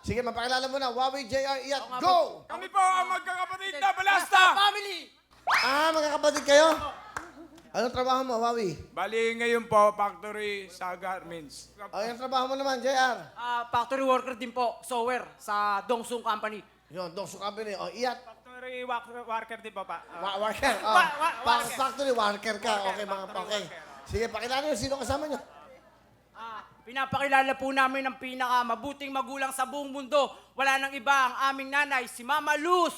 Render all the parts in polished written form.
Sige, mapakilala mo na. Wawi, JR, Iyat, go! Kami po ang magkakapatid na Balasta! Family! Magkakapatid kayo? Anong trabaho mo, Wawi? Bali ngayon po, factory sa garments. Anong trabaho mo naman, JR? Factory worker din po, sewer, sa Dongsung Company. Yun, Dongsu Company. O, Iyat, Factory worker din po pa. worker. Worker. Factory worker ka. Okay, mga okay. Sige, pakilala nyo. Sino kasama nyo? Pinapakilala po namin ang pinakamabuting magulang sa buong mundo. Wala nang iba ang aming nanay, si Mama Luz.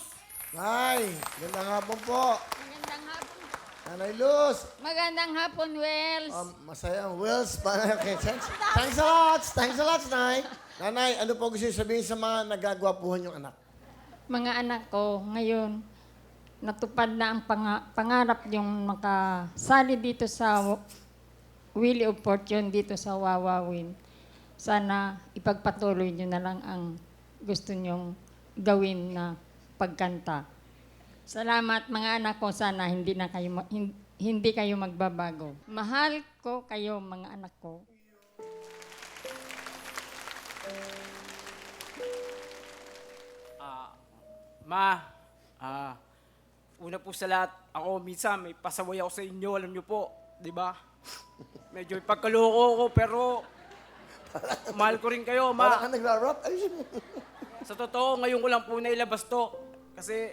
Ay, gandang hapon po. Magandang hapon. Nanay Luz. Magandang hapon, Wells. Masaya ang Wills. Okay, thanks a lot. Thanks a lot, Nay. Nanay, ano po gusto niyo sabihin sa mga nagagwapuhan yung anak? Mga anak ko, ngayon, natupad na ang pangarap yung makasali dito sa Wheel of Fortune dito sa Wawawin. Sana ipagpatuloy nyo na lang ang gusto nyong gawin na pagkanta. Salamat mga anak ko, sana hindi kayo magbabago. Mahal ko kayo mga anak ko. Una po sa lahat, ako minsan may pasaway ako sa inyo, alam nyo po, di ba? Medyo ipagkaloko ko, pero mahal ko rin kayo, Parang Ma. ka nagra-rap. Ay, Sa totoo, ngayon ko lang po nailabas to. Kasi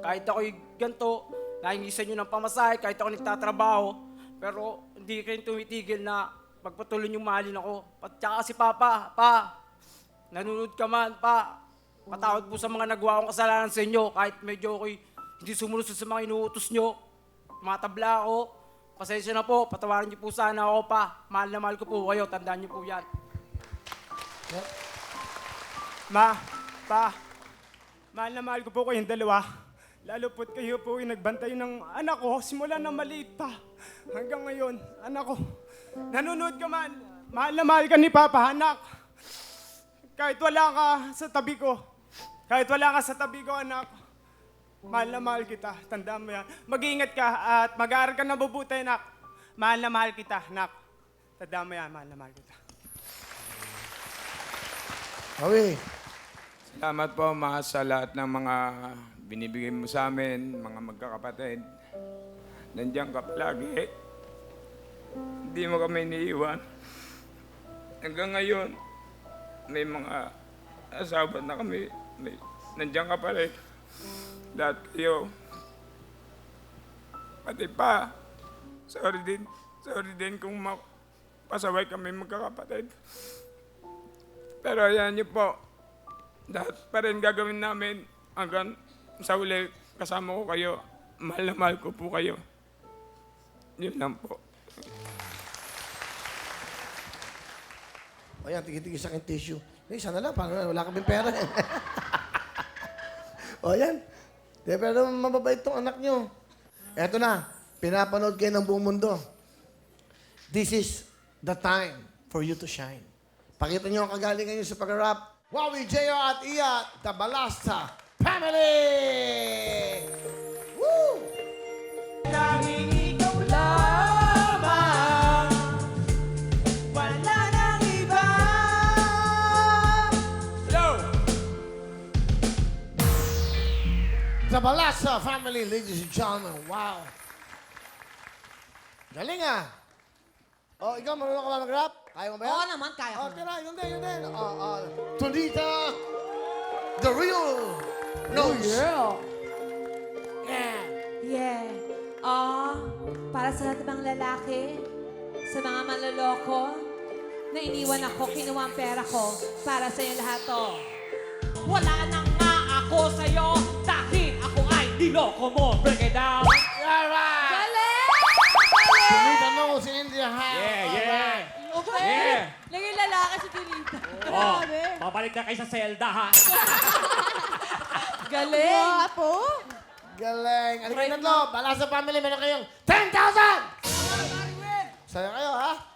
kahit ako'y ganito, nahingisan nyo ng pamasahe, kahit ako nagtatrabaho, pero hindi kayo tumitigil na pagpatuloy nyo mahalin ako. At saka si Papa, nanonood ka man, patawad po sa mga nagawa kong kasalanan sa inyo, kahit medyo ako'y hindi sumunod sa mga inuutos nyo, matabla ako. Pasensya na po, patawarin niyo po sana ako, Pa. Mahal na mahal ko po kayo, tandaan niyo po yan. Mahal na mahal ko po kayong dalawa. Lalo po't kayo po yung nagbantay ng anak ko simula na maliit pa. Hanggang ngayon, anak ko, nanonood ka man. Mahal na mahal ka ni Papa, anak. Kahit wala ka sa tabi ko, anak. Mahal na mahal kita, tandaan mo yan. Mag-iingat ka at mag-aaral ka na mabuti, anak. Mahal na mahal kita, anak. Tandaan mo yan, mahal na mahal kita. Wawi. Salamat po, Ma, sa lahat ng mga binibigay mo sa amin, mga magkakapatid. Nandiyan ka palagi. Hindi mo kami iniiwan. Hanggang ngayon, may mga asawa na kami. Nandiyan ka pa rin. Lahat kayo. Pati Pa. Sorry din kung pasaway kami magkakapatid. Pero ayan niyo po. Lahat pa rin gagawin namin hanggang sa uli kasama ko kayo. Mahal na mahal ko po kayo. Yun lang po. O yan, tigil-tigil sa akin tissue. Sana lang, parang wala kaming pera. O yan. Pero mababait tong anak nyo. Eto na, pinapanood kayo ng buong mundo. This is the time for you to shine. Pakita nyo ang kagalingan nyo sa pag-rap. Wawi, JR at Iyat, the Balasta Family! Woo! Tanging ikaw lamang, wala nang iba. Hello! The Balasta Family, ladies and gentlemen. Wow. Galing ah. O, ikaw, marunong ka ba mag-rap? Kaya mo ba yan? Oo naman, kaya ko. Tira, yun din. Tonita, the real knows. Yeah. Yeah. Para sa lahat ng mga lalaki, sa mga manloloko, na iniwan ako, kinuha ang pera ko, para sa inyo lahat to. Wala na nga ako sa'yo, dahil ako ay niloko mo. Break it down. Alright. Galing! Tonita knows in India. Yeah. Okay. Naging lalaki si Tulita. Grabe. Babalik na kayo sa selda, ha? Galing. Guwapo. Galing. Ano kayo nanlo? Balasta Family, meron kayong 10,000! Saya kayo, ha?